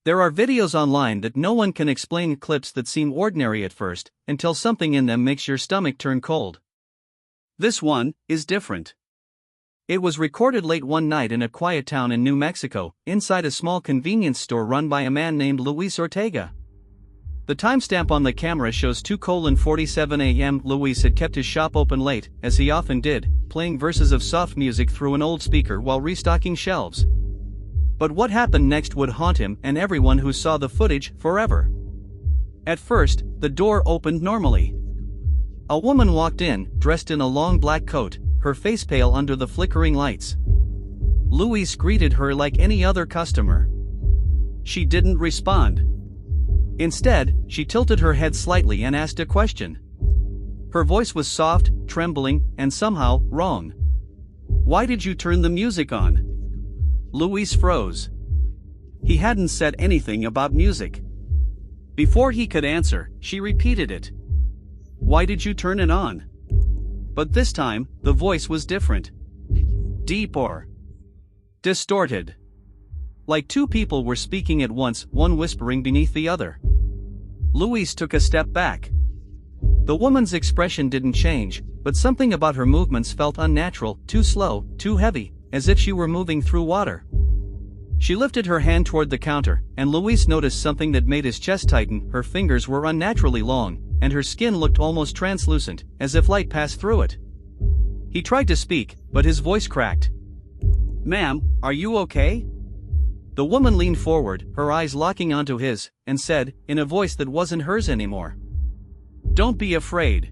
There are videos online that no one can explain, clips that seem ordinary at first, until something in them makes your stomach turn cold. This one is different. It was recorded late one night in a quiet town in New Mexico, inside a small convenience store run by a man named Luis Ortega. The timestamp on the camera shows 2:47 a.m. Luis had kept his shop open late, as he often did, playing verses of soft music through an old speaker while restocking shelves. But what happened next would haunt him and everyone who saw the footage forever. At first, the door opened normally. A woman walked in, dressed in a long black coat, her face pale under the flickering lights. Luis greeted her like any other customer. She didn't respond. Instead, she tilted her head slightly and asked a question. Her voice was soft, trembling, and somehow wrong. "Why did you turn the music on?" Luis froze. He hadn't said anything about music. Before he could answer, she repeated it. "Why did you turn it on?" But this time, the voice was different. Deeper. Distorted. Like two people were speaking at once, one whispering beneath the other. Luis took a step back. The woman's expression didn't change, but something about her movements felt unnatural, too slow, too heavy, as if she were moving through water. She lifted her hand toward the counter, and Luis noticed something that made his chest tighten. Her fingers were unnaturally long, and her skin looked almost translucent, as if light passed through it. He tried to speak, but his voice cracked. "Ma'am, are you okay?" The woman leaned forward, her eyes locking onto his, and said, in a voice that wasn't hers anymore, "Don't be afraid.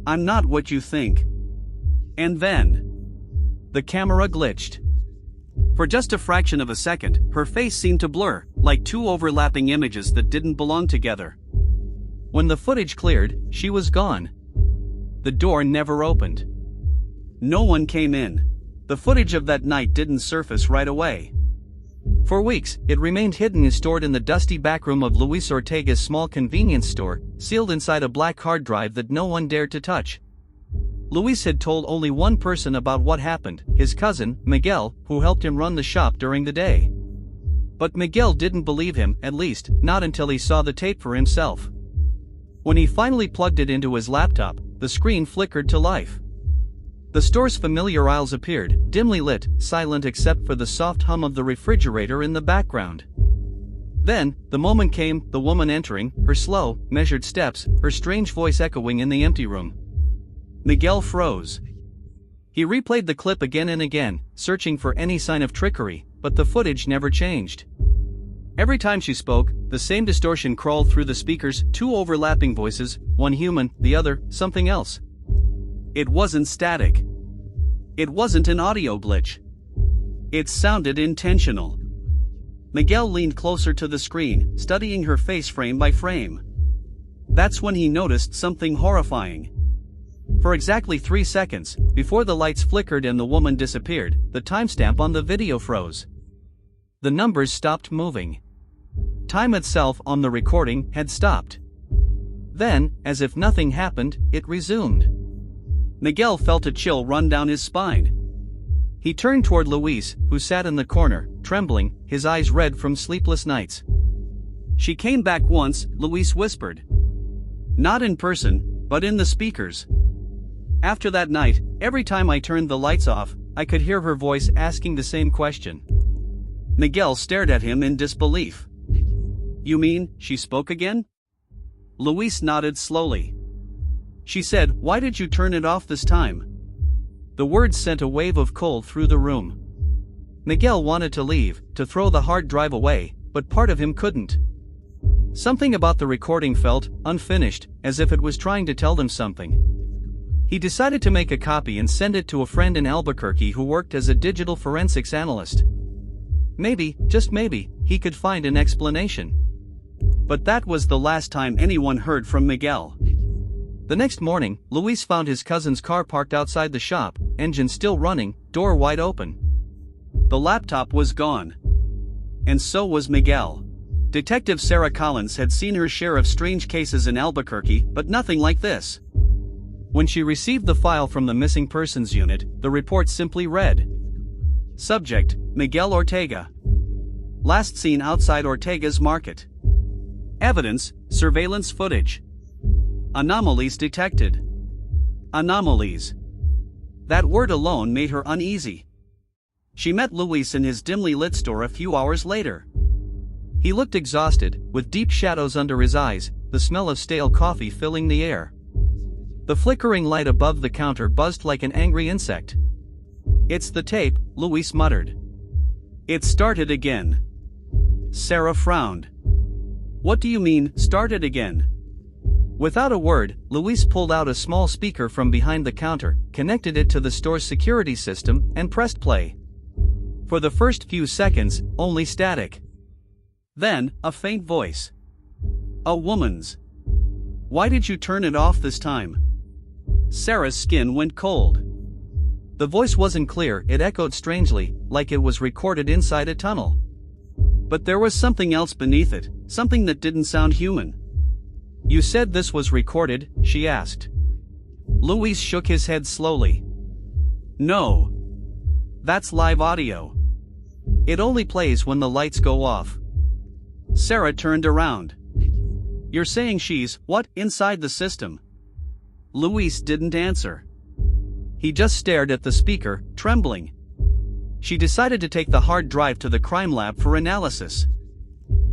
I'm not what you think." And then, the camera glitched. For just a fraction of a second, her face seemed to blur, like two overlapping images that didn't belong together. When the footage cleared, she was gone. The door never opened. No one came in. The footage of that night didn't surface right away. For weeks, it remained hidden and stored in the dusty backroom of Luis Ortega's small convenience store, sealed inside a black hard drive that no one dared to touch. Luis had told only one person about what happened, his cousin, Miguel, who helped him run the shop during the day. But Miguel didn't believe him, at least, not until he saw the tape for himself. When he finally plugged it into his laptop, the screen flickered to life. The store's familiar aisles appeared, dimly lit, silent except for the soft hum of the refrigerator in the background. Then, the moment came, the woman entering, her slow, measured steps, her strange voice echoing in the empty room. Miguel froze. He replayed the clip again and again, searching for any sign of trickery, but the footage never changed. Every time she spoke, the same distortion crawled through the speakers, two overlapping voices, one human, the other, something else. It wasn't static. It wasn't an audio glitch. It sounded intentional. Miguel leaned closer to the screen, studying her face frame by frame. That's when he noticed something horrifying. For exactly 3 seconds, before the lights flickered and the woman disappeared, the timestamp on the video froze. The numbers stopped moving. Time itself on the recording had stopped. Then, as if nothing happened, it resumed. Miguel felt a chill run down his spine. He turned toward Luis, who sat in the corner, trembling, his eyes red from sleepless nights. "She came back once," Luis whispered. "Not in person, but in the speakers. After that night, every time I turned the lights off, I could hear her voice asking the same question." Miguel stared at him in disbelief. "You mean, she spoke again?" Luis nodded slowly. "She said, 'Why did you turn it off this time?'" The words sent a wave of cold through the room. Miguel wanted to leave, to throw the hard drive away, but part of him couldn't. Something about the recording felt unfinished, as if it was trying to tell them something. He decided to make a copy and send it to a friend in Albuquerque who worked as a digital forensics analyst. Maybe, just maybe, he could find an explanation. But that was the last time anyone heard from Miguel. The next morning, Luis found his cousin's car parked outside the shop, engine still running, door wide open. The laptop was gone. And so was Miguel. Detective Sarah Collins had seen her share of strange cases in Albuquerque, but nothing like this. When she received the file from the Missing Persons Unit, the report simply read, "Subject, Miguel Ortega. Last seen outside Ortega's market. Evidence, surveillance footage. Anomalies detected. Anomalies. That word alone made her uneasy. She met Luis in his dimly lit store a few hours later. He looked exhausted, with deep shadows under his eyes, the smell of stale coffee filling the air. The flickering light above the counter buzzed like an angry insect. "It's the tape," Luis muttered. "It started again." Sarah frowned. "What do you mean, started again?" Without a word, Luis pulled out a small speaker from behind the counter, connected it to the store's security system, and pressed play. For the first few seconds, only static. Then, a faint voice. A woman's. "Why did you turn it off this time?" Sarah's skin went cold. The voice wasn't clear, it echoed strangely, like it was recorded inside a tunnel. But there was something else beneath it, something that didn't sound human. "You said this was recorded?" she asked. Luis shook his head slowly. "No. That's live audio. It only plays when the lights go off." Sarah turned around. "You're saying she's, what, inside the system?" Luis didn't answer. He just stared at the speaker, trembling. She decided to take the hard drive to the crime lab for analysis.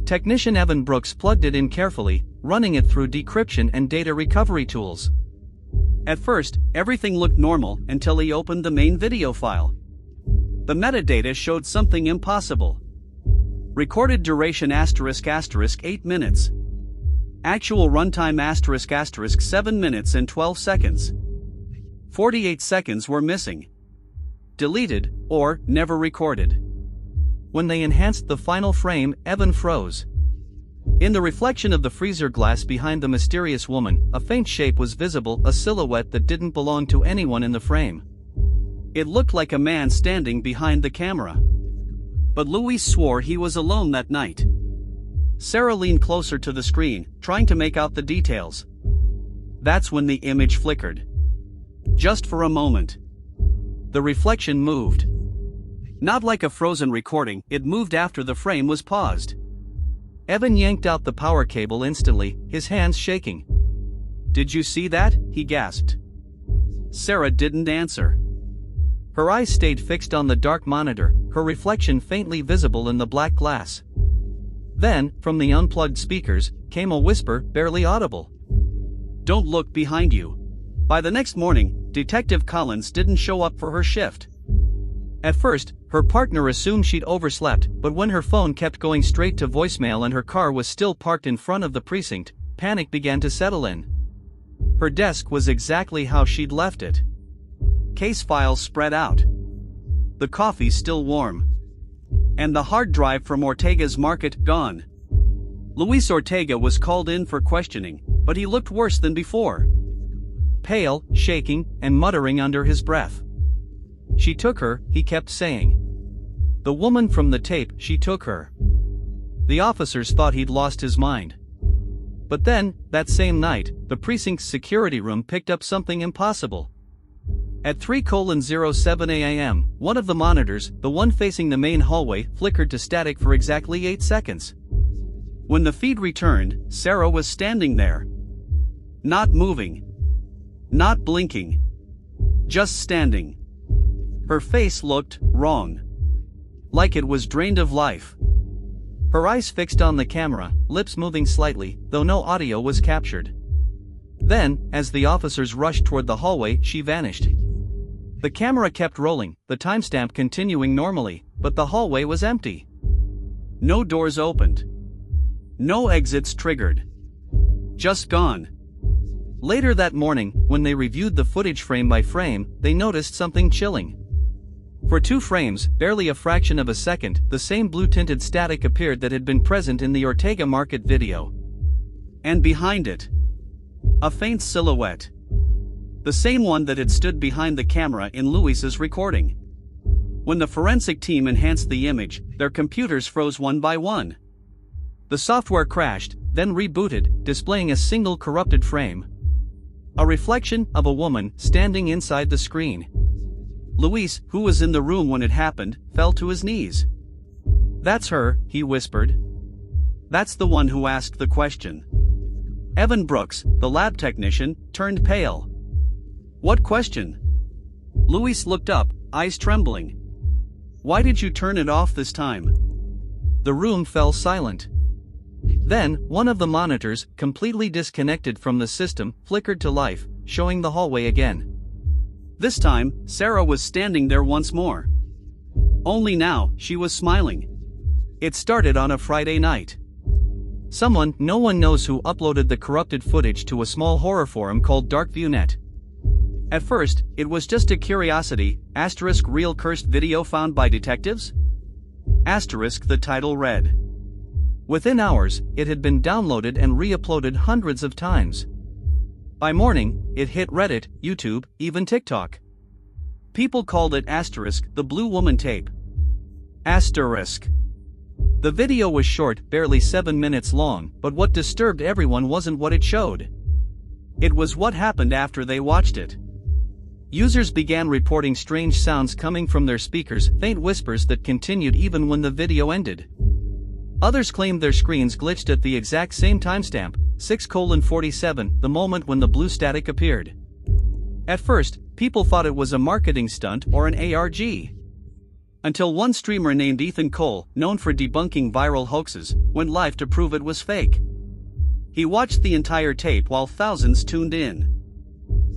Technician Evan Brooks plugged it in carefully, running it through decryption and data recovery tools. At first, everything looked normal until he opened the main video file. The metadata showed something impossible. Recorded duration * 8 minutes. Actual runtime * 7 minutes and 12 seconds. 48 seconds were missing. Deleted, or never recorded. When they enhanced the final frame, Evan froze. In the reflection of the freezer glass behind the mysterious woman, a faint shape was visible, a silhouette that didn't belong to anyone in the frame. It looked like a man standing behind the camera. But Luis swore he was alone that night. Sarah leaned closer to the screen, trying to make out the details. That's when the image flickered. Just for a moment. The reflection moved. Not like a frozen recording, it moved after the frame was paused. Evan yanked out the power cable instantly, his hands shaking. "Did you see that?" he gasped. Sarah didn't answer. Her eyes stayed fixed on the dark monitor, her reflection faintly visible in the black glass. Then, from the unplugged speakers, came a whisper, barely audible. "Don't look behind you." By the next morning, Detective Collins didn't show up for her shift. At first, her partner assumed she'd overslept, but when her phone kept going straight to voicemail and her car was still parked in front of the precinct, panic began to settle in. Her desk was exactly how she'd left it. Case files spread out. The coffee still warm. And the hard drive from Ortega's market gone. Luis Ortega was called in for questioning, but he looked worse than before. Pale, shaking, and muttering under his breath. "She took her," he kept saying. "The woman from the tape, she took her." The officers thought he'd lost his mind. But then, that same night, the precinct's security room picked up something impossible. At 3:07 a.m., one of the monitors, the one facing the main hallway, flickered to static for exactly 8 seconds. When the feed returned, Sarah was standing there. Not moving. Not blinking. Just standing. Her face looked wrong. Like it was drained of life. Her eyes fixed on the camera, lips moving slightly, though no audio was captured. Then, as the officers rushed toward the hallway, she vanished. The camera kept rolling, the timestamp continuing normally, but the hallway was empty. No doors opened. No exits triggered. Just gone. Later that morning, when they reviewed the footage frame by frame, they noticed something chilling. For 2 frames, barely a fraction of a second, the same blue-tinted static appeared that had been present in the Ortega market video. And behind it, a faint silhouette. The same one that had stood behind the camera in Luis's recording. When the forensic team enhanced the image, their computers froze one by one. The software crashed, then rebooted, displaying a single corrupted frame. A reflection of a woman standing inside the screen. Luis, who was in the room when it happened, fell to his knees. That's her, he whispered. That's the one who asked the question. Evan Brooks, the lab technician, turned pale. What question? Luis looked up, eyes trembling. Why did you turn it off this time? The room fell silent. Then, one of the monitors, completely disconnected from the system, flickered to life, showing the hallway again. This time, Sarah was standing there once more. Only now, she was smiling. It started on a Friday night. Someone, no one knows who, uploaded the corrupted footage to a small horror forum called DarkViewNet. At first, it was just a curiosity, * real cursed video found by detectives? * the title read. Within hours, it had been downloaded and re-uploaded hundreds of times. By morning, it hit Reddit, YouTube, even TikTok. People called it * the Blue Woman tape. The video was short, barely 7 minutes long, but what disturbed everyone wasn't what it showed. It was what happened after they watched it. Users began reporting strange sounds coming from their speakers, faint whispers that continued even when the video ended. Others claimed their screens glitched at the exact same timestamp, 6:47, the moment when the blue static appeared. At first, people thought it was a marketing stunt or an ARG. Until one streamer named Ethan Cole, known for debunking viral hoaxes, went live to prove it was fake. He watched the entire tape while thousands tuned in.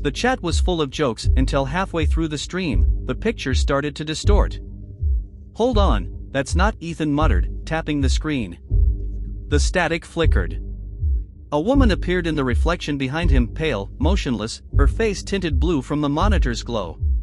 The chat was full of jokes until halfway through the stream, the picture started to distort. Hold on, that's not, Ethan muttered, tapping the screen. The static flickered. A woman appeared in the reflection behind him, pale, motionless, her face tinted blue from the monitor's glow.